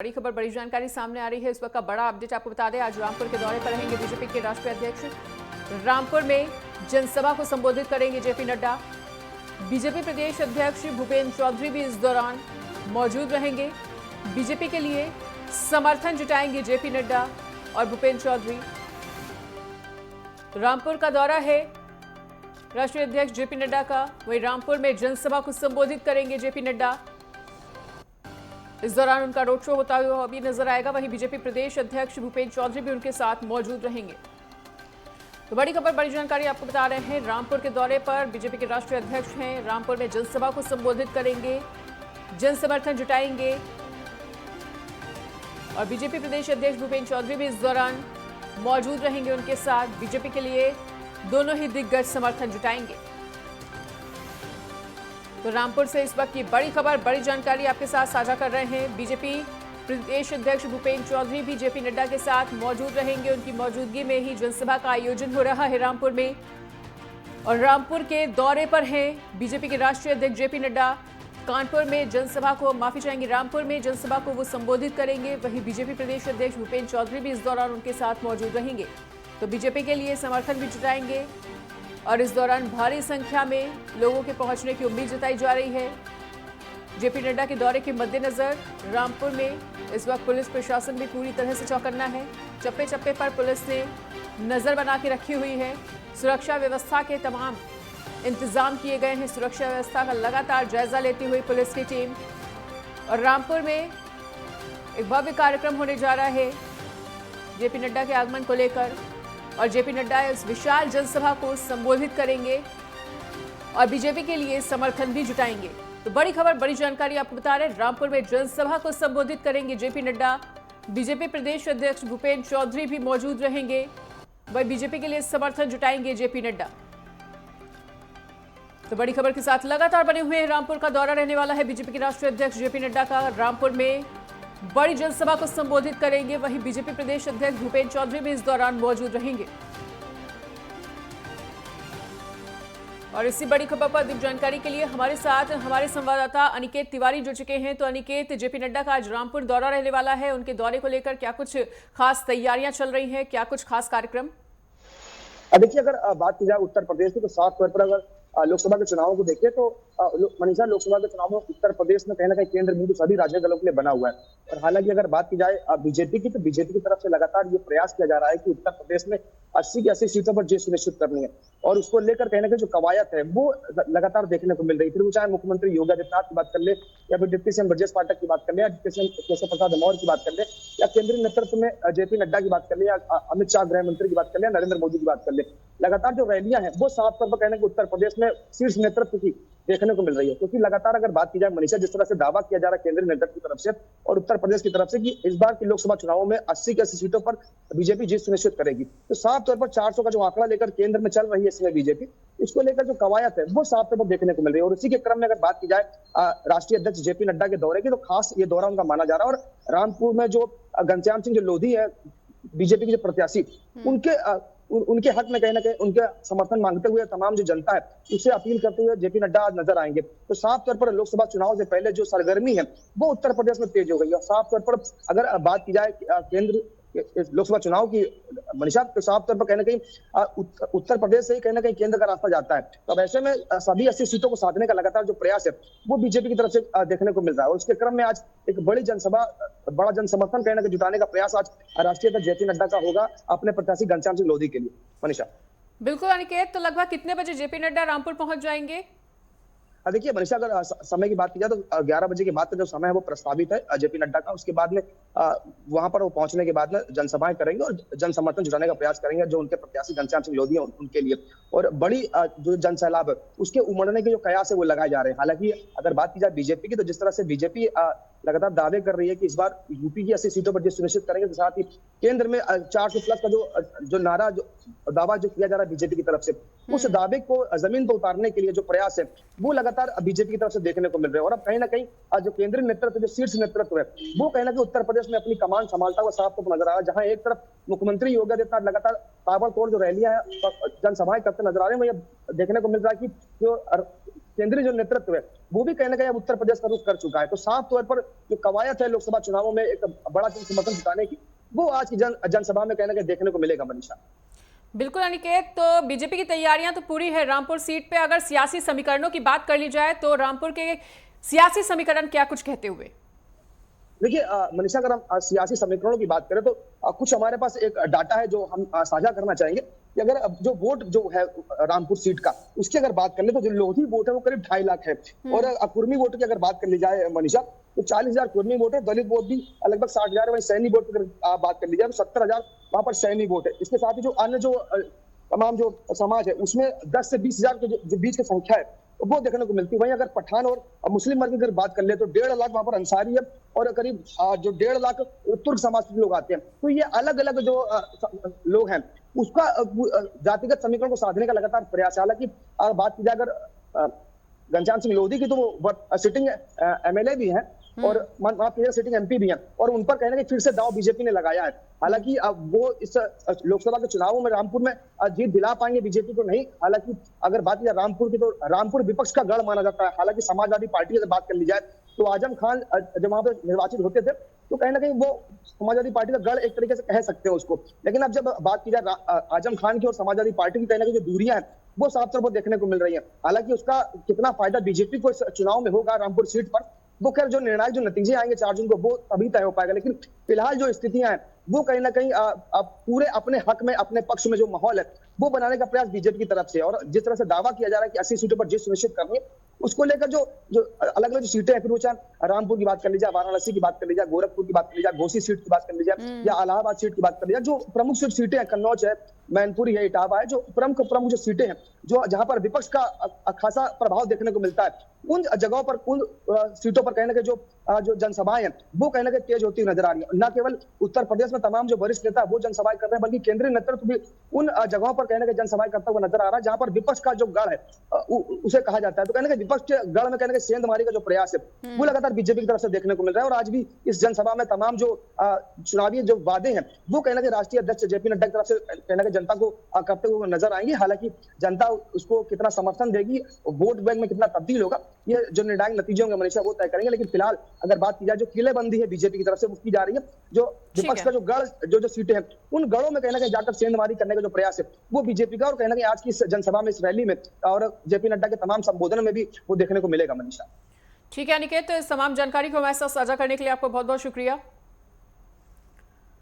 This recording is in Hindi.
बड़ी खबर, बड़ी जानकारी सामने आ रही है। इस वक्त का बड़ा अपडेट आपको बता दें, आज रामपुर के दौरे पर रहेंगे बीजेपी के राष्ट्रीय अध्यक्ष। रामपुर में जनसभा को संबोधित करेंगे जेपी नड्डा। बीजेपी प्रदेश अध्यक्ष भूपेंद्र चौधरी भी इस दौरान मौजूद रहेंगे। बीजेपी के लिए समर्थन जुटाएंगे जेपी नड्डा और भूपेंद्र चौधरी। रामपुर का दौरा है राष्ट्रीय अध्यक्ष जेपी नड्डा का, वहीं रामपुर में जनसभा को संबोधित करेंगे जेपी नड्डा। इस दौरान उनका रोड शो होता हुआ अभी नजर आएगा। वहीं बीजेपी प्रदेश अध्यक्ष भूपेंद्र चौधरी भी उनके साथ मौजूद रहेंगे। तो बड़ी खबर, बड़ी जानकारी आपको बता रहे हैं। रामपुर के दौरे पर बीजेपी के राष्ट्रीय अध्यक्ष हैं। रामपुर में जनसभा को संबोधित करेंगे, जन समर्थन जुटाएंगे और बीजेपी प्रदेश अध्यक्ष भूपेंद्र चौधरी भी इस दौरान मौजूद रहेंगे उनके साथ। बीजेपी के लिए दोनों ही दिग्गज समर्थन जुटाएंगे। तो रामपुर से इस वक्त की बड़ी खबर, बड़ी जानकारी आपके साथ साझा कर रहे हैं। बीजेपी प्रदेश अध्यक्ष भूपेंद्र चौधरी भी जेपी नड्डा के साथ मौजूद रहेंगे। उनकी मौजूदगी में ही जनसभा का आयोजन हो रहा है रामपुर में। और रामपुर के दौरे पर हैं बीजेपी के राष्ट्रीय अध्यक्ष जेपी नड्डा। कानपुर में जनसभा को रामपुर में जनसभा को वो संबोधित करेंगे। वहीं बीजेपी प्रदेश अध्यक्ष भूपेंद्र चौधरी भी इस दौरान उनके साथ मौजूद रहेंगे। तो बीजेपी के लिए समर्थन भी जुटाएंगे और इस दौरान भारी संख्या में लोगों के पहुंचने की उम्मीद जताई जा रही है। जेपी नड्डा के दौरे के मद्देनजर रामपुर में इस वक्त पुलिस प्रशासन भी पूरी तरह से चौकन्ना है। चप्पे चप्पे पर पुलिस ने नजर बना के रखी हुई है। सुरक्षा व्यवस्था के तमाम इंतजाम किए गए हैं। सुरक्षा व्यवस्था का लगातार जायजा लेती हुई पुलिस की टीम। और रामपुर में एक भव्य कार्यक्रम होने जा रहा है जेपी नड्डा के आगमन को लेकर। और जेपी नड्डा इस विशाल जनसभा को संबोधित करेंगे और बीजेपी के लिए समर्थन भी जुटाएंगे। तो बड़ी खबर, बड़ी जानकारी आपको बता रहे हैं। रामपुर में जनसभा को संबोधित करेंगे जेपी नड्डा। बीजेपी प्रदेश अध्यक्ष भूपेंद्र चौधरी भी मौजूद रहेंगे। वही बीजेपी के लिए समर्थन जुटाएंगे जेपी नड्डा। तो बड़ी खबर के साथ लगातार बने हुए हैं। रामपुर का दौरा रहने वाला है बीजेपी के राष्ट्रीय अध्यक्ष जेपी नड्डा का। रामपुर में बड़ी जनसभा को संबोधित करेंगे। वहीं बीजेपी प्रदेश अध्यक्ष भूपेंद्र चौधरी भी इस दौरान मौजूद रहेंगे। और इसी बड़ी खबर पर अधिक जानकारी के लिए हमारे साथ हमारे संवाददाता अनिकेत तिवारी जुड़ चुके हैं। तो अनिकेत, जेपी नड्डा का आज रामपुर दौरा रहने वाला है। उनके दौरे को लेकर क्या कुछ खास तैयारियां चल रही हैं, क्या कुछ खास कार्यक्रम? देखिए, अगर बात की जाए उत्तर प्रदेश की, तो साफ तौर पर अगर लोकसभा के चुनावों को देखें तो मनीषा, लोकसभा के चुनाव में उत्तर प्रदेश में कहीं ना कहीं केंद्र बिंदु सभी राजनीतिक दलों के लिए बना हुआ है। और हालांकि अगर बात की जाए बीजेपी की, तो बीजेपी की तरफ से लगातार ये प्रयास किया जा रहा है कि उत्तर प्रदेश में 80 की 80 सीटों पर जीत सुनिश्चित करनी है। और उसको लेकर कहीं ना कहीं जो कवायद है वो लगातार देखने को मिल रही थी। वो चाहे मुख्यमंत्री योगी आदित्यनाथ की बात कर ले, या फिर डिप्टी सीएम ब्रजेश पाठक की बात कर ले, या डिप्टी सीएम केशव प्रसाद मौर्य की बात कर ले, या केंद्रीय नेतृत्व में जेपी नड्डा की बात कर ले, या अमित शाह गृह मंत्री की बात कर ले, या नरेंद्र मोदी की बात कर ले, लगातार जो रैलियां हैं वो साफ तौर पर कहने को उत्तर प्रदेश में शीर्ष नेतृत्व की देखने को मिल रही है। क्योंकि लगातार अगर बात की जाए मनीषा, जिस तरह से दावा किया जा रहा है केंद्रीय नेतृत्व की तरफ से और उत्तर प्रदेश की तरफ से कि इस बार की लोकसभा चुनावों में 80 की 80 सीटों पर बीजेपी जीत सुनिश्चित करेगी, तो साफ तौर पर 400 का जो आंकड़ा लेकर केंद्र में चल रही है इसमें बीजेपी, इसको लेकर जो कवायद है वो साफ तौर पर देखने को मिल रही है। और इसी के क्रम में अगर बात की जाए राष्ट्रीय अध्यक्ष जेपी नड्डा के दौरे की, तो खास ये दौरा उनका माना जा रहा है। और रामपुर में जो घनश्याम सिंह जो लोधी है बीजेपी के जो प्रत्याशी, उनके हक में कहीं ना कहीं उनके समर्थन मांगते हुए तमाम जो जनता है उससे अपील करते हुए जेपी नड्डा आज नजर आएंगे। तो साफ तौर पर लोकसभा चुनाव से पहले जो सरगर्मी है वो उत्तर प्रदेश में तेज हो गई है। साफ तौर पर अगर बात की जाए केंद्र लोकसभा चुनाव की मनीषा, तो साफ तौर पर कहीं ना कहीं उत्तर प्रदेश से ही कहीं ना कहीं केंद्र का रास्ता जाता है। तो अब ऐसे में सभी 80 सीटों को साधने का लगातार जो प्रयास है वो बीजेपी की तरफ से देखने को मिल रहा है। और उसके क्रम में आज एक बड़ी जनसभा, बड़ा जन समर्थन कहीं ना कहीं जुटाने का प्रयास आज राष्ट्रीय अध्यक्ष जेपी नड्डा का होगा अपने प्रत्याशी घनश्याम सिंह लोधी के लिए। मनीषा, बिल्कुल अनिकेत, तो लगभग कितने बजे जेपी नड्डा रामपुर पहुंच जाएंगे? देखिए मनीषा, अगर समय की बात की जाए तो 11 बजे के बाद का जो समय है वो प्रस्तावित है जेपी नड्डा का। उसके बाद में वहां पर वो पहुंचने के बाद में जनसभाएं करेंगे और जन समर्थन जुटाने का प्रयास करेंगे जो उनके प्रत्याशी घनश्याम सिंह लोधी है उनके लिए। और बड़ी जो जन सैलाब है उसके उमड़ने के जो कयास है वो लगाए जा रहे हैं। हालांकि अगर बात की जाए बीजेपी की, तो जिस तरह से बीजेपी लगातार दावे कर रही है कि इस बार यूपी की 80 सीटों पर जीत सुनिश्चित करेंगे, तो साथ ही केंद्र में 400 प्लस का जो नारा, जो दावा जो किया जा रहा है बीजेपी की तरफ से, उस दावे को जमीन पर उतारने के लिए जो प्रयास है वो लगातार बीजेपी की तरफ से देखने को मिल रहे हैं। और अब कहीं ना कहीं जो केंद्रीय नेतृत्व, जो शीर्ष नेतृत्व है, वो कहीं ना कहीं उत्तर प्रदेश में अपनी कमान संभालता हुआ साफ तौर पर नजर आ रहा है। जहां एक तरफ मुख्यमंत्री योगी आदित्यनाथ लगातार ताबड़तोड़ जो रैलियां है, जनसभाएं करते नजर आ रहे हैं, वही देखने को मिल रहा है कि जो केंद्रीय जो नेतृत्व है वो भी कहीं ना कहीं अब उत्तर प्रदेश का रुख कर चुका है। तो साफ तौर पर जो कवायद है लोकसभा चुनावों में एक बड़ा समर्थन जुटाने की, वो आज की जनसभा में कहीं ना कहीं देखने को मिलेगा मनीषा। बिल्कुल अनिकेत, तो बीजेपी की तैयारियां तो पूरी है रामपुर सीट पे। अगर सियासी समीकरणों की बात कर ली जाए तो रामपुर के सियासी समीकरण क्या कुछ कहते हुए? देखिए मनीषा, अगर हम सियासी समीकरणों की बात करें तो कुछ हमारे पास एक डाटा है जो हम साझा करना चाहेंगे कि अगर जो वोट जो है रामपुर सीट का, उसकी अगर बात कर ले तो जो लोधी वोट है वो करीब 2.5 लाख है। और कुर्मी वोट की अगर बात कर ली जाए मनीषा, तो 40,000 कुर्मी वोट है, दलित वोट भी लगभग 60,000, वही सैनी वोट की अगर बात कर ली जाए तो 70,000 वहां पर सैनी वोट है। इसके साथ ही जो अन्य जो तमाम जो समाज है उसमें 10 से 20,000 के जो बीच की संख्या है वो देखने को मिलती है। वहीं अगर पठान और मुस्लिम वर्ग की अगर बात कर ले तो 1.5 लाख वहां पर अंसारी है और करीब जो 1.5 लाख तुर्क समाज के लोग आते हैं। तो ये अलग अलग जो लोग हैं उसका जातिगत समीकरण को साधने का लगातार प्रयास है। हालांकि बात की जाए अगर घनश्याम सिंह लोधी की, तो वो सिटिंग एमएलए भी हैं और माफ कीजिएगा सिटिंग एमपी भी हैं, और उन पर कहने के फिर से दांव बीजेपी ने लगाया है। हालांकि अब वो इस लोकसभा के चुनावों में रामपुर में जीत दिला पाएंगे बीजेपी को नहीं। हालांकि अगर बात की जाए रामपुर की, तो रामपुर विपक्ष का गढ़ माना जाता है। हालांकि समाजवादी पार्टी की अगर बात कर ली जाए तो आजम खान जब वहां पर निर्वाचित होते थे तो कहीं ना कहीं वो समाजवादी पार्टी का गढ़ एक तरीके से कह सकते हैं उसको। लेकिन अब जब बात की जाए आजम खान की और समाजवादी पार्टी की, कहीं ना कहीं जो दूरियां हैं वो साफ तौर पर देखने को मिल रही है। हालांकि उसका कितना फायदा बीजेपी को इस चुनाव में होगा रामपुर सीट पर, वो खैर जो निर्णायक जो नतीजे आएंगे 4 जून को वो तभी तय हो पाएगा। लेकिन फिलहाल जो स्थितियां हैं वो कहीं ना कहीं पूरे अपने हक में, अपने पक्ष में जो माहौल है वो बनाने का प्रयास बीजेपी की तरफ से। और जिस तरह से दावा किया जा रहा है कि 80 सीटों पर जीत सुनिश्चित करनी है, उसको लेकर जो अलग अलग जो सीटें हैं, फिर वो चाहे रामपुर की बात कर ली जाए, वाराणसी की बात कर ली जाए, गोरखपुर की बात कर ली जाए, घोसी सीट की बात कर ली जाए, या इलाहाबाद सीट की बात कर ली जाए, जो प्रमुख सीटें हैं, कन्नौज है, मैनपुरी है, इटावा है, जो प्रमुख जो सीटें हैं जो जहां पर विपक्ष का खासा प्रभाव देखने को मिलता है, उन जगहों पर, उन सीटों पर कहीं ना कहीं जो जनसभाएं हैं वो कहीं ना कहीं तेज होती नजर आ रही है। न केवल उत्तर प्रदेश में तमाम जो वरिष्ठ नेता वो जनसभाएं कर रहे हैं, बल्कि केंद्रीय नेतृत्व भी उन जगहों पर कहीं ना कहीं जनसभाएं करता हुआ नजर आ रहा है जहां पर विपक्ष का जो गढ़ है उसे कहा जाता है। तो कहने के विपक्ष के गढ़ में कहने के सेंधमारी का जो प्रयास है वो लगातार बीजेपी की तरफ से देखने को मिल रहा है। और आज भी इस जनसभा में तमाम जो चुनावी जो वादे हैं वो कहीं ना कहीं राष्ट्रीय अध्यक्ष जेपी नड्डा की तरफ से कहीं ना कहीं जनता को करते हुए नजर आएंगे। हालांकि जनता उसको कितना समर्थन देगी, वोट बैंक में कितना तब्दील होगा, ये जो निर्णायक नतीजे होंगे मनीषा वो तय करेंगे। लेकिन फिलहाल अगर बात की जाए जो किलेबंदी है बीजेपी की तरफ से वो की जा रही है, जो विपक्ष का जो गढ़ जो सीटें हैं उन गढ़ों में कहीं ना कहीं जाकर सेंधमारी करने का जो प्रयास है वो बीजेपी का, और कहीं ना कहीं आज की इस जनसभा में, इस रैली में और जेपी नड्डा के तमाम संबोधन में भी वो देखने को मिलेगा मनीषा। ठीक है अनिकेत, तो इस तमाम जानकारी को हमारे साथ साझा करने के लिए आपको बहुत बहुत शुक्रिया।